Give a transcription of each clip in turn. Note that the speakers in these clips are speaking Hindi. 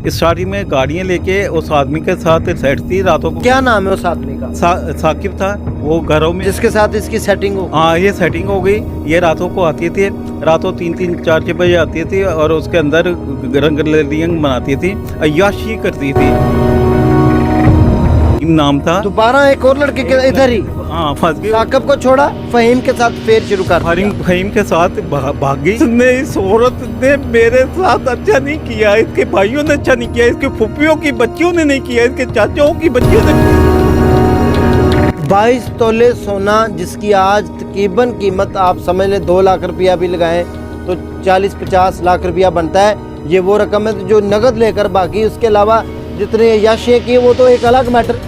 स्टार्टिंग में गाड़ियाँ लेके उस आदमी के साथ सेट थी रातों को। क्या नाम है उस आदमी का? साकिब था वो, घरों में जिसके साथ इसकी सेटिंग हो? हाँ, ये सेटिंग हो गई। ये रातों को आती थी, रातों 3-3, 4-6 बजे आती थी और उसके अंदर रंगरलियां मनाती थी, अय्याशी करती थी। नाम था। दोबारा एक और लड़के के इधर ही हाँ, फंस गई। साकिब को छोड़ा, फहीम के साथ फिर शुरू कर दिया। फहीम के साथ भाग गई। इसने, इस औरत ने मेरे साथ अच्छा नहीं किया, इसके भाइयों ने अच्छा नहीं किया, इसके फुफियों की बच्चियों ने नहीं किया, इसके चाचाओं की बच्चियों ने। 22 तोले सोना जिसकी आज तकरीबन कीमत आप समझ लें 2 लाख रुपया भी लगाएं तो 40-50 लाख रुपया बनता है। ये वो रकम है जो नगद लेकर बाकी उसके अलावा जितने अय्याशियाँ की वो तो एक अलग मैटर।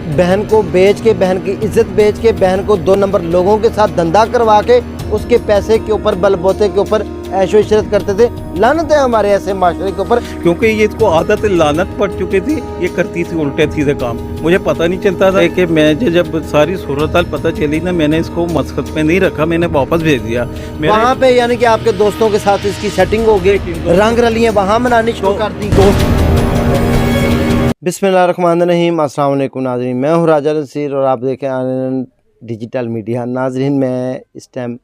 बहन को बेच के, बहन की इज्जत बेच के, बहन को 2 नंबर लोगों के साथ धंधा करवा के उसके पैसे के ऊपर, बलबोते के ऊपर ऐशो इशरत करते थे। लानत है हमारे ऐसे माशरे के ऊपर, क्योंकि ये इसको आदत लानत पड़ चुकी थी। ये करती थी उल्टे सीधे काम, मुझे पता नहीं चलता था कि मैं जब सारी सूरत हाल पता चली ना, मैंने इसको मस्कत में नहीं रखा, मैंने वापस भेज दिया। वहाँ पे यानी कि आपके दोस्तों के साथ इसकी सेटिंग हो गई, रंग रलियाँ वहाँ मनानी शुरू कर दी। बिस्मिल्लाहिर्रहमानिर्रहीम, अस्सलाम वालेकुम नाज़रीन, मैं हूँ राजा नसीर और आप देखें आनंद डिजिटल मीडिया। नाज़रीन, मैं इस टाइम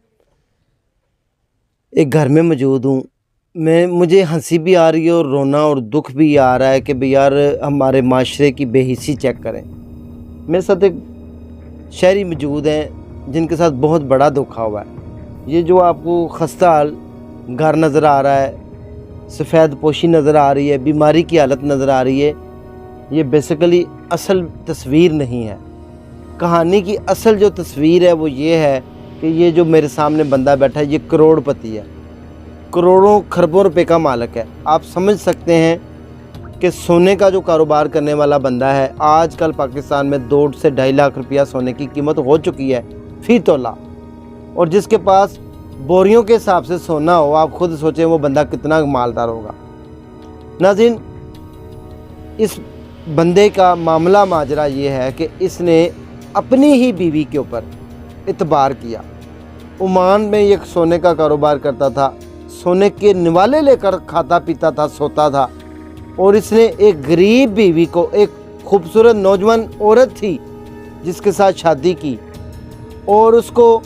एक घर में मौजूद हूँ। मुझे हंसी भी आ रही है और रोना और दुख भी आ रहा है कि भाई यार हमारे माशरे की बेहिसी चेक करें। मेरे साथ एक शहरी मौजूद हैं जिनके साथ बहुत बड़ा धोखा हुआ है। ये जो आपको खस्ता हाल घर नज़र आ रहा है, सफ़ेद पोशी नज़र आ रही है, बीमारी की हालत नज़र आ रही है, ये बेसिकली असल तस्वीर नहीं है। कहानी की असल जो तस्वीर है वो ये है कि ये जो मेरे सामने बंदा बैठा है ये करोड़पति है, करोड़ों खरबों रुपए का मालिक है। आप समझ सकते हैं कि सोने का जो कारोबार करने वाला बंदा है, आजकल पाकिस्तान में 2 से 2.5 लाख रुपया सोने की कीमत हो चुकी है फी तोला। और जिसके पास बोरियों के हिसाब से सोना हो, आप खुद सोचें वो बंदा कितना मालदार होगा। नाज़रीन, इस बंदे का मामला माजरा ये है कि इसने अपनी ही बीवी के ऊपर इतबार किया। ओमान में ये सोने का कारोबार करता था, सोने के निवाले लेकर खाता पीता था, सोता था। और इसने एक गरीब बीवी को, एक खूबसूरत नौजवान औरत थी जिसके साथ शादी की और उसको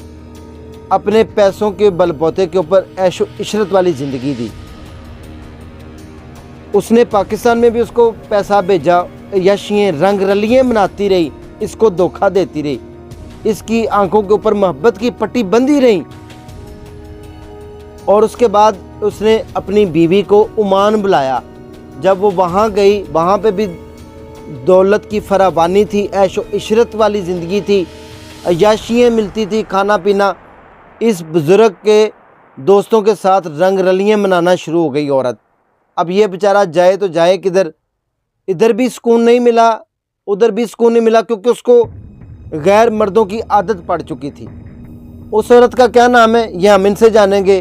अपने पैसों के बलबूते के ऊपर ऐशो इशरत वाली ज़िंदगी दी। उसने पाकिस्तान में भी उसको पैसा भेजा, यशियाँ रंग रलियाँ मनाती रही, इसको धोखा देती रही, इसकी आंखों के ऊपर मोहब्बत की पट्टी बंधी रही। और उसके बाद उसने अपनी बीवी को ओमान बुलाया। जब वो वहाँ गई, वहाँ पे भी दौलत की फरावानी थी, ऐशो इशरत वाली ज़िंदगी थी, अय्याशियाँ मिलती थी, खाना पीना। इस बुज़ुर्ग के दोस्तों के साथ रंग रलियाँ मनाना शुरू हो गई औरत। अब ये बेचारा जाए तो जाए किधर, इधर भी सुकून नहीं मिला, उधर भी सुकून नहीं मिला, क्योंकि उसको गैर मर्दों की आदत पड़ चुकी थी। उस औरत का क्या नाम है ये हम इनसे जानेंगे।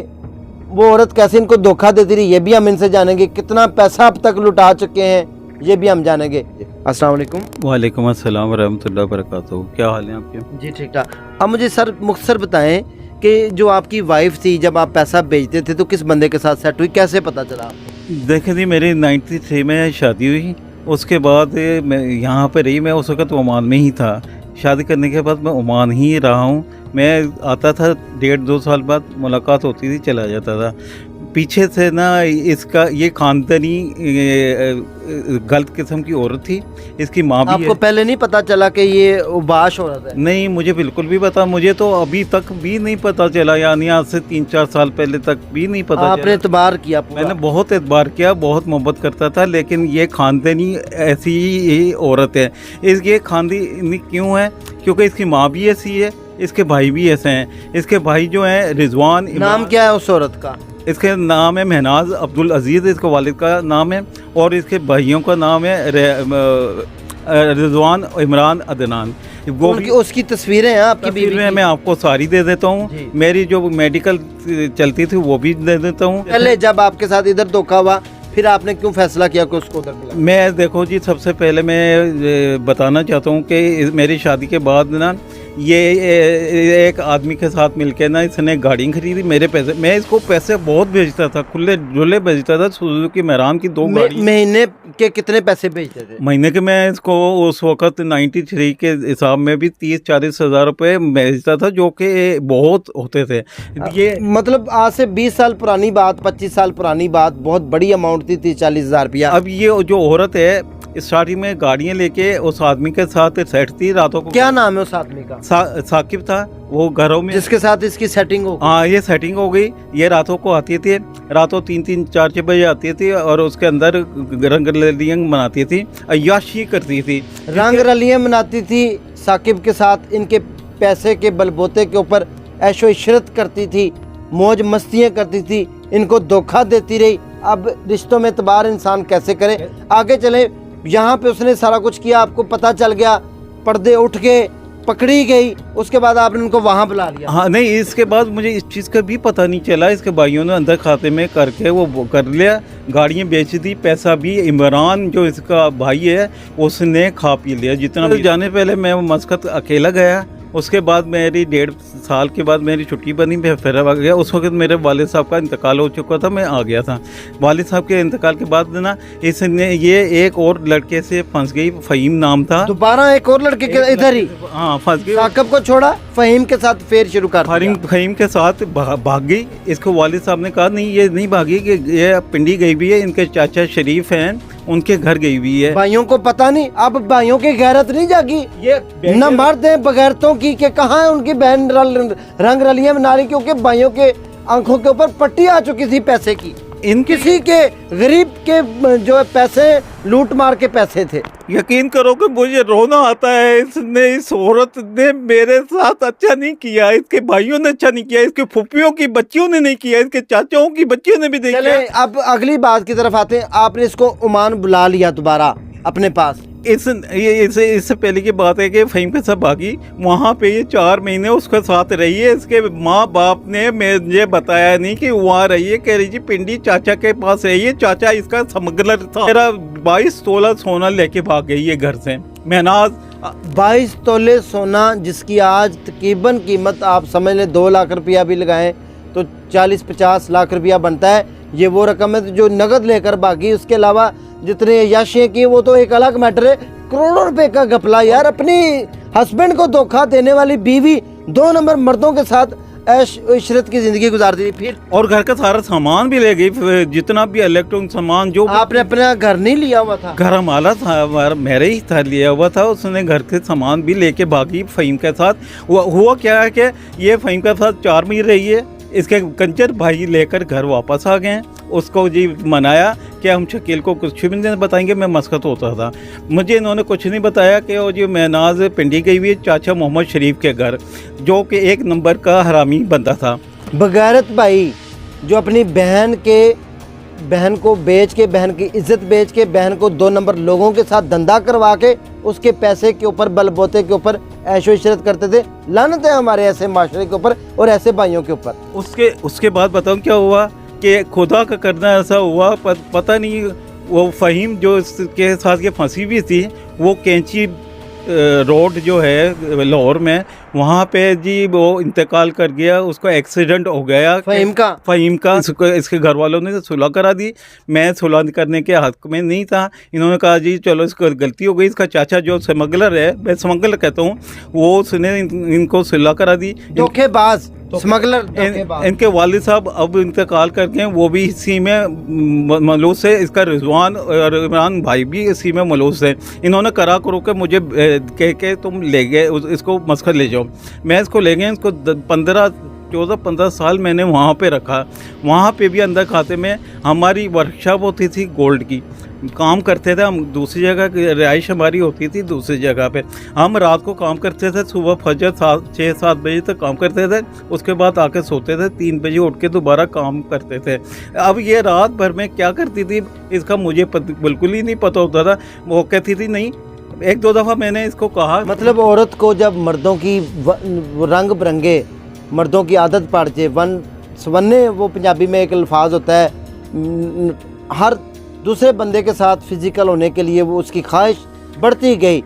वो औरत कैसे इनको धोखा देती रही ये भी हम इनसे जानेंगे। कितना पैसा अब तक लुटा चुके हैं ये भी हम जानेंगे। अस्सलाम वालेकुम। वालेकुम अस्सलाम वरहमतुल्लाहि वबरकातुहू। क्या हाल है आपके? जी ठीक ठाक। अब मुझे सर मुख्तसर बताएं कि जो आपकी वाइफ थी, जब आप पैसा भेजते थे तो किस बंदे के साथ सेट हुई, कैसे पता चला आपको? देखें जी, मेरी 93 में शादी हुई। उसके बाद मैं यहाँ पे रही, मैं उस वक़्त ओमान में ही था। शादी करने के बाद मैं ओमान ही रहा हूँ। मैं आता था 1.5-2 साल बाद, मुलाकात होती थी, चला जाता था। पीछे से ना इसका ये ख़ानदानी गलत किस्म की औरत थी। इसकी माँ भी आपको पहले नहीं पता चला कि ये उबाश औरत है? नहीं, मुझे बिल्कुल भी पता, मुझे तो अभी तक भी नहीं पता चला, यानी आज से 3-4 साल पहले तक भी नहीं पता चला। आपने एतबार किया पूरा? मैंने बहुत एतबार किया, बहुत मोहब्बत करता था, लेकिन ये खानदानी ऐसी ही औरत है। ये खानदानी क्यों है? क्योंकि इसकी माँ भी ऐसी है, इसके भाई भी ऐसे हैं। इसके भाई जो हैं रिजवान, नाम क्या है उस औरत का? इसके नाम है महनाज अब्दुल अजीज़, इसके वालिद का नाम है, और इसके भाइयों का नाम है रिजवान इमरान अदनान। वो भी उसकी तस्वीरें हैं आपकी बीवी की? मैं आपको सारी दे देता हूँ। मेरी जो मेडिकल चलती थी वो भी दे देता हूँ। पहले जब आपके साथ इधर धोखा हुआ, फिर आपने क्यों फैसला किया कि उसको उधर बुलाएं? मैं देखो जी, सबसे पहले मैं बताना चाहता हूँ कि मेरी शादी के बाद ना एक आदमी के साथ मिलके ना इसने गाड़ी खरीदी मेरे पैसे, मैं इसको पैसे बहुत भेजता था, खुले डुले भेजता था। सुजुकी मेहरान की 2 गाड़ी। महीने के कितने पैसे भेजते थे? महीने के मैं इसको उस वक्त 93 के हिसाब में भी 30-40 हज़ार रुपये भेजता था, जो कि बहुत होते थे। ये मतलब आज से 20 साल पुरानी बात, 25 साल पुरानी बात, बहुत बड़ी अमाउंट थी 30-40 हज़ार रुपया। अब ये जो औरत है स्टार्टिंग में गाड़ियाँ लेके उस आदमी के साथ सेट थी रातों को। क्या नाम है उस आदमी का? साकिब था वो, घरों में जिसके साथ इसकी सेटिंग हो गई। हाँ, ये सेटिंग हो गई। ये रातों को आती थी, रातों 3-4 बजे आती थी और उसके अंदर रंग रलियां मनाती थी, अय्याशी करती थी, रंग रलियां मनाती थी साकिब के साथ। इनके पैसे के बलबूते के ऊपर ऐशो इशरत करती थी, मौज मस्तियाँ करती थी, इनको धोखा देती रही। अब रिश्तों में एतबार इंसान कैसे करे? आगे चले, यहाँ पे उसने सारा कुछ किया, आपको पता चल गया, पर्दे उठ गए, पकड़ी गई, उसके बाद आपने उनको वहाँ बुला लिया। हाँ नहीं, इसके बाद मुझे इस चीज़ का भी पता नहीं चला। इसके भाइयों ने अंदर खाते में करके वो कर लिया, गाड़ियाँ बेच दी, पैसा भी इमरान जो इसका भाई है उसने खा पी लिया जितना भी। जाने पहले मैं मस्कत अकेला गया, उसके बाद मेरी 1.5 साल के बाद मेरी छुट्टी बनी, मैं फिर आ गया। उस वक्त मेरे वालिद साहब का इंतकाल हो चुका था, मैं आ गया था। वालिद साहब के इंतकाल के बाद ना इसने ये एक और लड़के से फंस गई, फ़हीम नाम था। दोबारा एक और लड़के के इधर ही? हाँ, फंस गई। साकिब को छोड़ा, फ़हीम के साथ फेर शुरू कर दिया। फ़हीम के साथ भाग गई। इसको वालिद साहब ने कहा नहीं ये नहीं भागी, कि ये पिंडी गई हुई है, इनके चाचा शरीफ हैं उनके घर गई हुई है। भाइयों को पता नहीं, अब भाइयों की गैरत नहीं जागी। ये न मर्द है बगैरतों की, कि कहाँ है उनकी बहन रंग रलियां मना रही, क्योंकि भाइयों के आंखों के ऊपर पट्टी आ चुकी थी पैसे की। किसी के गरीब के जो है पैसे लूट मार के पैसे थे। यकीन करो कि मुझे रोना आता है। इसने, इस औरत ने मेरे साथ अच्छा नहीं किया, इसके भाइयों ने अच्छा नहीं किया, इसके फुफियों की बच्चियों ने नहीं किया, इसके चाचाओं की बच्चियों ने भी नहीं किया। अब अगली बात की तरफ आते हैं। आपने इसको ओमान बुला लिया दोबारा अपने पास। इससे पहले की बात है कि फ़हीम के साथ भागी, वहाँ पे ये 4 महीने उसके साथ रही है। इसके माँ बाप ने मुझे बताया नहीं कि वहाँ रही है, कह रही जी पिंडी चाचा के पास रही है, चाचा इसका स्मगलर था। मेरा 22 तोला सोना लेके भाग गई है घर से। महनाज 22 तोले सोना, जिसकी आज तकरीबन कीमत आप समझ लें 2 लाख रुपया भी लगाएं तो 40-50 लाख रुपया बनता है। ये वो रकम है जो नगद लेकर भागी। उसके अलावा जितने याशियाँ की वो तो एक अलग मैटर है। करोड़ों रुपए का घपला यार। अपनी हस्बैंड को धोखा देने वाली बीवी 2 नंबर मर्दों के साथ ऐश इशरत की जिंदगी गुजारती थी। फिर और घर का सारा सामान भी ले गई, जितना भी इलेक्ट्रॉनिक सामान जो। आपने अपना घर नहीं लिया हुआ था? घर हमारा था, मेरे ही था, लिया हुआ था। उसने घर के सामान भी लेके भागी फ़हीम के साथ। हुआ क्या है कि ये फ़हीम के साथ 4 महीने रही है, इसके कंचर भाई लेकर घर वापस आ गए। उसको जी मनाया कि हम शकील को कुछ भी नहीं बताएंगे, मैं मस्कत होता था। मुझे इन्होंने कुछ नहीं बताया कि वो जी महनाज पिंडी गई हुई है चाचा मोहम्मद शरीफ के घर, जो कि 1 नंबर का हरामी बंदा था। बगैरत भाई जो अपनी बहन को बेच के, बहन की इज्जत बेच के, बहन को 2 नंबर लोगों के साथ धंधा करवा के उसके पैसे के ऊपर, बलबोते के ऊपर ऐशो इशरत करते थे। लानत है हमारे ऐसे माशरे के ऊपर और ऐसे भाइयों के ऊपर। उसके बाद बताऊँ क्या हुआ कि खुदा का करना ऐसा हुआ, पता नहीं वो फ़हीम जो इसके साथ ये फंसी हुई थी, वो कैंची रोड जो है लाहौर में, वहाँ पे जी वो इंतकाल कर गया। उसको एक्सीडेंट हो गया फ़हीम का। इसके घर वालों ने सुलह करा दी। मैं सुलह करने के हक में नहीं था। इन्होंने कहा जी चलो इसको गलती हो गई। इसका चाचा जो स्मगलर है, मैं स्मगलर कहता हूँ, वो उसने इनको सुलह करा दी। धोखेबाज स्मगलर। इनके वालिद साहब अब इंतकाल कर गए, वो भी इसी में मलूस है। इसका रिजवान और इमरान भाई भी इसी में मलूस है। इन्होंने करा करो के मुझे कह के तुम ले गए इसको मस्कत ले जाओ। मैं इसको ले गया, इसको 14-15 साल मैंने वहाँ पे रखा। वहाँ पे भी अंदर खाते में हमारी वर्कशॉप होती थी गोल्ड की, काम करते थे हम। दूसरी जगह रिहाइश हमारी होती थी दूसरी जगह पे। हम रात को काम करते थे, सुबह फजर 6-7 बजे तक काम करते थे, उसके बाद आके सोते थे, 3 बजे उठ के दोबारा काम करते थे। अब ये रात भर में क्या करती थी इसका मुझे बिल्कुल ही नहीं पता होता था। वो कहती थी नहीं, 1-2 दफ़ा मैंने इसको कहा। मतलब औरत को जब मर्दों की रंग बिरंगे मर्दों की आदत पड़ जाए, सवन्ने वो पंजाबी में एक अल्फाज होता है, हर दूसरे बंदे के साथ फिजिकल होने के लिए वो उसकी ख्वाहिश बढ़ती गई,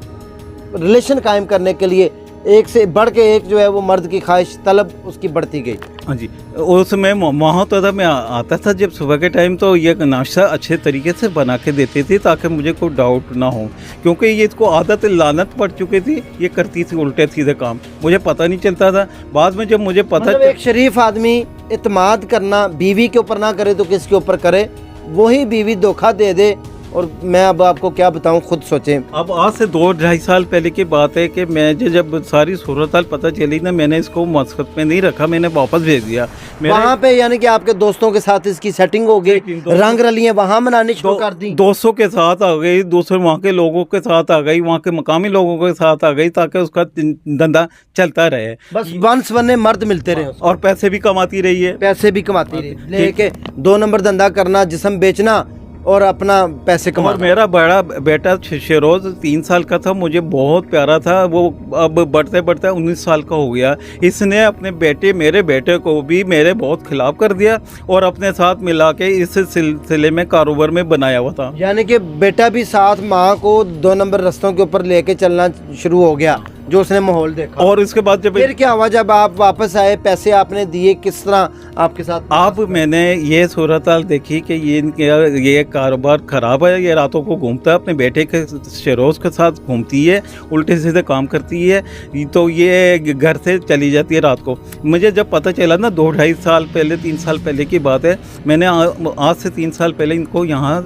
रिलेशन कायम करने के लिए एक से बढ़ के एक जो है वो मर्द की ख्वाहिश तलब उसकी बढ़ती गई। हाँ जी, उसमें वहाँ होता था, मैं आता था जब सुबह के टाइम, तो ये नाश्ता अच्छे तरीके से बना के देती थी ताकि मुझे कोई डाउट ना हो, क्योंकि ये इसको आदत लानत पड़ चुकी थी, ये करती थी उल्टे सीधे काम, मुझे पता नहीं चलता था। बाद में जब मुझे पता मतलब एक शरीफ आदमी इत्माद करना बीवी के ऊपर ना करे तो किसके ऊपर करे, वही बीवी धोखा दे दे। और मैं अब आपको क्या बताऊं, खुद सोचें। अब आज से 2-2.5 साल पहले की बात है कि मैं जब सारी सूरत हाल पता चली ना, मैंने इसको मस्कत में नहीं रखा, मैंने वापस भेज दिया। वहाँ पे यानी कि आपके दोस्तों के साथ इसकी सेटिंग हो गई, रंग रलियां वहाँ मनानी शुरू कर दी, दोस्तों के साथ आ गई, दूसरे वहाँ के लोगों के साथ आ गई, वहाँ के मकामी लोगों के साथ आ गई, ताकि उसका धंधा चलता रहे, बस वंश बने मर्द मिलते रहे और पैसे भी कमाती रही है। पैसे भी कमाती रही, लेके 2 नंबर धंधा करना, जिस्म बेचना और अपना पैसे कमाना। और मेरा बड़ा बेटा शेरोज 3 साल का था, मुझे बहुत प्यारा था, वो अब बढ़ते बढ़ते 19 साल का हो गया। इसने अपने बेटे, मेरे बेटे को भी मेरे बहुत खिलाफ कर दिया और अपने साथ मिला के इस सिलसिले में कारोबार में बनाया हुआ था। यानी कि बेटा भी साथ माँ को 2 नंबर रास्तों के ऊपर लेके चलना शुरू हो गया, जो उसने माहौल देखा। और इसके बाद जब फिर क्या हुआ, जब आप वापस आए, पैसे आपने दिए, किस तरह आपके साथ? आप मैंने ये सूरत हाल देखी कि ये कारोबार ख़राब है, ये रातों को घूमता है, अपने बेटे के शेरोज के साथ घूमती है, उल्टे सीधे काम करती है, तो ये घर से चली जाती है रात को। मुझे जब पता चला ना 2-2.5 साल पहले, 3 साल पहले की बात है, मैंने आज से 3 साल पहले इनको यहाँ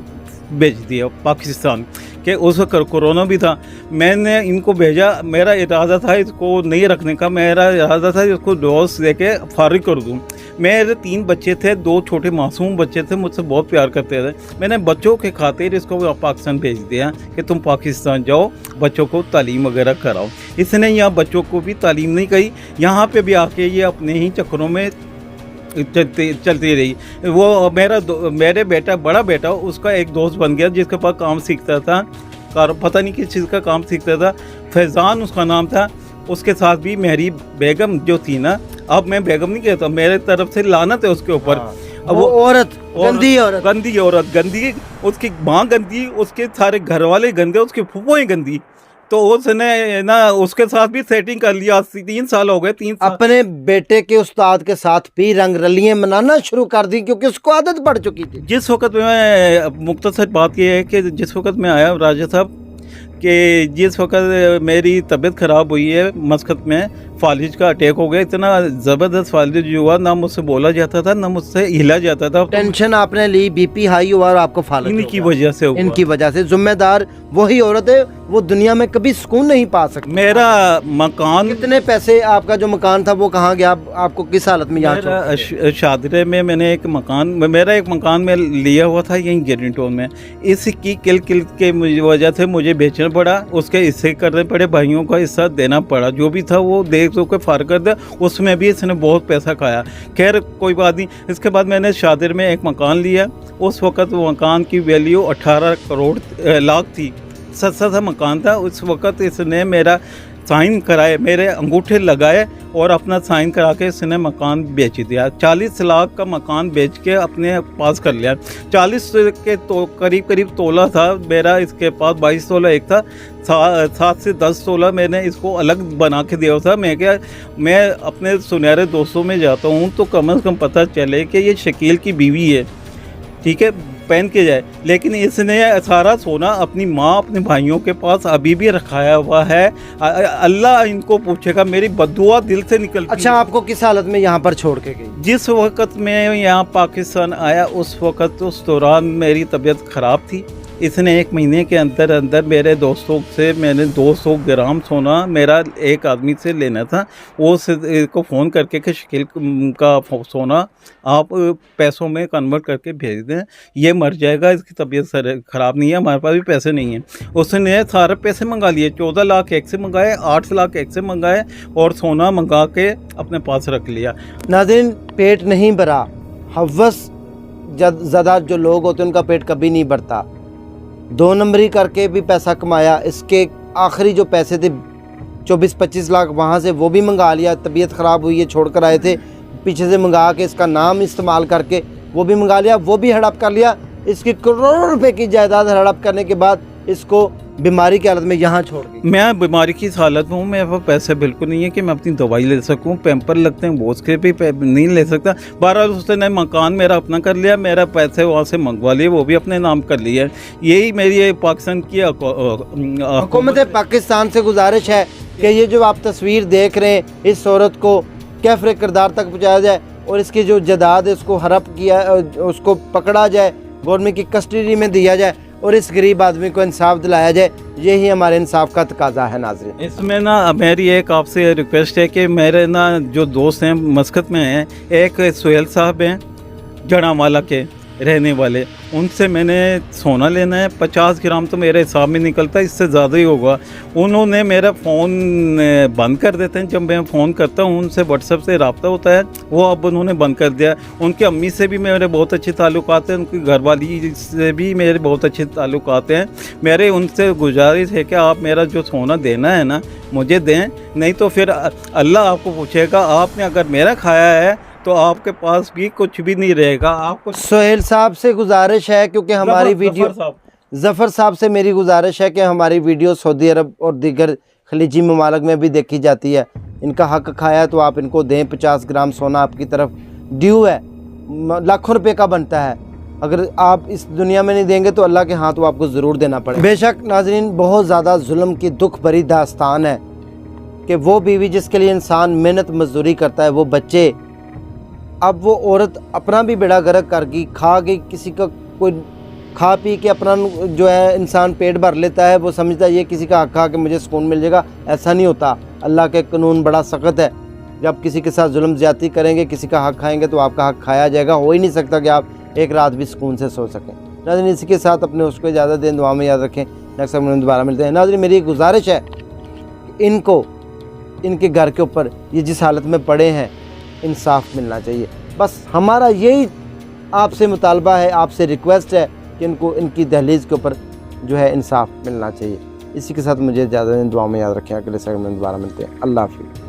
भेज दिया पाकिस्तान, कि उस वक्त कोरोना भी था। मैंने इनको भेजा, मेरा इरादा था इसको नहीं रखने का, मेरा इरादा था इसको डोज दे के फारिग कर दूँ। मेरे 3 बच्चे थे, 2 छोटे मासूम बच्चे थे, मुझसे बहुत प्यार करते थे। मैंने बच्चों के खातिर इसको पाकिस्तान भेज दिया कि तुम पाकिस्तान जाओ, बच्चों को तालीम वगैरह कराओ। इसने यहाँ बच्चों को भी तालीम नहीं करी, यहाँ पे भी आके ये अपने ही चक्करों में चलती रही। वो मेरे बेटा, बड़ा बेटा, उसका एक दोस्त बन गया जिसके पास काम सीखता था, पता नहीं किस चीज़ का काम सीखता था, फैज़ान उसका नाम था। उसके साथ भी मेरी बेगम जो थी ना, अब मैं बेगम नहीं कहता, मेरे तरफ से लानत है उसके ऊपर। अब वो औरत गंदी औरत गंदी, उसकी माँ गंदी, उसके सारे घर वाले गंदे, उसके फूफो ही गंदी, तो उसने ना उसके साथ भी सेटिंग कर लिया। 3 साल हो गए, 3 साल। अपने बेटे के उस्ताद के साथ भी रंग रलियां मनाना शुरू कर दी, क्योंकि उसको आदत पड़ चुकी थी। जिस वक्त मैं, मुख्तसर बात यह है कि जिस वक्त मैं आया राजा साहब, कि जिस वक्त मेरी तबीयत ख़राब हुई है, मस्कत में फालिज का अटैक हो गया, इतना ज़बरदस्त फालिज हुआ, ना मुझसे बोला जाता था, ना मुझसे हिला जाता था। टेंशन आपने ली, बीपी हाई हुआ और आपको फालिज इनकी वजह से हुआ। इनकी वजह से जिम्मेदार वही औरत है, वो दुनिया में कभी सुकून नहीं पा सकती। मेरा मकान, कितने पैसे आपका जो मकान था वो कहाँ गया, आपको किस हालत में? यहाँ शादरे में मैंने एक मकान, मेरा एक मकान में लिया हुआ था यहीं गेरिंगटन में, इसकी किल के वजह से मुझे बेचना पड़ा, उसके हिस्से करने पड़े, भाइयों का हिस्सा देना पड़ा, जो भी था वो देख के फार कर दिया, उसमें भी इसने बहुत पैसा खाया। खैर कोई बात नहीं। इसके बाद मैंने शादर में एक मकान लिया, उस वक़्त वो मकान की वैल्यू 18 करोड़ लाख थी, सस्ता सा मकान था। उस वक़्त इसने मेरा साइन कराए, मेरे अंगूठे लगाए और अपना साइन करा के इसने मकान बेच दिया। 40 लाख का मकान बेच के अपने पास कर लिया। 40 के तो करीब तोला था मेरा, इसके पास 22 तोला एक था, 7 से 10 तोला मैंने इसको अलग बना के दिया था। मैं अपने सुनहरे दोस्तों में जाता हूँ तो कम से कम पता चले कि ये शकील की बीवी है, ठीक है, पहन के जाए। लेकिन इसने सारा सोना अपनी माँ, अपने भाइयों के पास अभी भी रखाया हुआ है। अल्लाह इनको पूछेगा, मेरी बद्दुआ दिल से निकलती। अच्छा, आपको किस हालत में यहाँ पर छोड़ के गई? जिस वक़्त मैं यहाँ पाकिस्तान आया उस वक़्त, उस दौरान मेरी तबीयत ख़राब थी। इसने 1 महीने के अंदर मेरे दोस्तों से मैंने 200 ग्राम सोना मेरा एक आदमी से लेना था, वो को फ़ोन करके कि शकील का सोना आप पैसों में कन्वर्ट करके भेज दें, ये मर जाएगा, इसकी तबीयत ख़राब नहीं है, हमारे पास भी पैसे नहीं हैं। उसने सारे पैसे मंगा लिए, 14 लाख एक से मंगाए, 8 लाख एक से मंगाए और सोना मंगा के अपने पास रख लिया। नाज़रीन, पेट नहीं भरा, हवस ज़्यादा जो लोग होते हैं उनका पेट कभी नहीं भरता। 2 नंबरी करके भी पैसा कमाया। इसके आखिरी जो पैसे थे 24-25 लाख, वहाँ से वो भी मंगा लिया। तबीयत ख़राब हुई है, छोड़ कर आए थे, पीछे से मंगा के इसका नाम इस्तेमाल करके वो भी मंगा लिया, वो भी हड़प कर लिया। इसकी करोड़ों रुपए की जायदाद हड़प करने के बाद इसको बीमारी की हालत में यहाँ छोड़ दी। मैं बीमारी की इस हालत में हूँ, मेरे पास पैसे बिल्कुल नहीं है कि मैं अपनी दवाई ले सकूँ। पैम्पर लगते हैं, वो उसके भी नहीं ले सकता। 12 उसने मकान मेरा अपना कर लिया, मेरा पैसे वहाँ से मंगवा लिए, वो भी अपने नाम कर लिया। यही मेरी पाकिस्तान की हुकूमत पाकिस्तान से गुजारिश है कि ये जो आप तस्वीर देख रहे हैं, इस औरत को कैफरे किरदार तक पहुँचाया जाए और इसकी जो जायदाद है उसको हड़प किया, उसको पकड़ा जाए, गवर्नमेंट की कस्टडी में दिया जाए और इस गरीब आदमी को इंसाफ दिलाया जाए। यही हमारे इंसाफ का तकाजा है। नाज़रीन, इसमें ना मेरी एक आपसे रिक्वेस्ट है कि मेरे ना जो दोस्त हैं मस्कत में हैं, एक सुहेल साहब हैं जड़ावाला के रहने वाले, उनसे मैंने सोना लेना है। 50 ग्राम तो मेरे हिसाब में निकलता है, इससे ज़्यादा ही होगा। उन्होंने मेरा फ़ोन बंद कर देते हैं। जब मैं फ़ोन करता हूँ उनसे व्हाट्सएप से रब्ता होता है, वो अब उन्होंने बंद कर दिया। उनकी अम्मी से भी मेरे बहुत अच्छे ताल्लुकात हैं, उनकी घरवाली से भी मेरे बहुत अच्छे ताल्लुकात हैं। मेरे उनसे गुजारिश है कि आप मेरा जो सोना देना है ना मुझे दें, नहीं तो फिर अल्लाह आपको पूछेगा। आपने अगर मेरा खाया है तो आपके पास भी कुछ भी नहीं रहेगा। आपको सुहेल साहब से गुजारिश है, क्योंकि हमारी वीडियो जफ़र साहब से मेरी गुजारिश है कि हमारी वीडियो सऊदी अरब और दीगर खलीजी ममालिक में भी देखी जाती है। इनका हक खाया है तो आप इनको दें। 50 ग्राम सोना आपकी तरफ ड्यू है, लाखों रुपए का बनता है। अगर आप इस दुनिया में नहीं देंगे तो अल्लाह के हाथ तो आपको ज़रूर देना पड़ेगा। बेशक नाज़रीन, बहुत ज़्यादा जुल्म की दुख भरी दास्तान है कि वो बीवी जिसके लिए इंसान मेहनत मजदूरी करता है, वो बच्चे, अब वो औरत अपना भी बेड़ा गर्क कर गई, खा गई, किसी का कोई खा पी के अपना जो है इंसान पेट भर लेता है। वो समझता है ये किसी का हक खा के मुझे सुकून मिल जाएगा। ऐसा नहीं होता। अल्लाह के कानून बड़ा सख्त है। जब किसी के साथ जुल्म ज्यादती करेंगे, किसी का हक खाएंगे तो आपका हक खाया जाएगा। हो ही नहीं सकता कि आप एक रात भी सुकून से सो सकें। नाज़रीन, इसी के साथ अपने उसको इजाज़त दें, दुआ में याद रखें। नेक्स्ट टाइम हम दोबारा मिलते हैं। नाज़रीन, मेरी गुजारिश है, इनको इनके घर के ऊपर ये जिस हालत में पड़े हैं, इंसाफ मिलना चाहिए। बस हमारा यही आपसे मुतालबा है, आपसे रिक्वेस्ट है कि इनको इनकी दहलीज़ के ऊपर जो है इंसाफ मिलना चाहिए। इसी के साथ मुझे इजाज़त दें, दुआ में याद रखें। अगले सेगमेंट में दोबारा मिलते हैं। अल्लाह हाफ़िज़।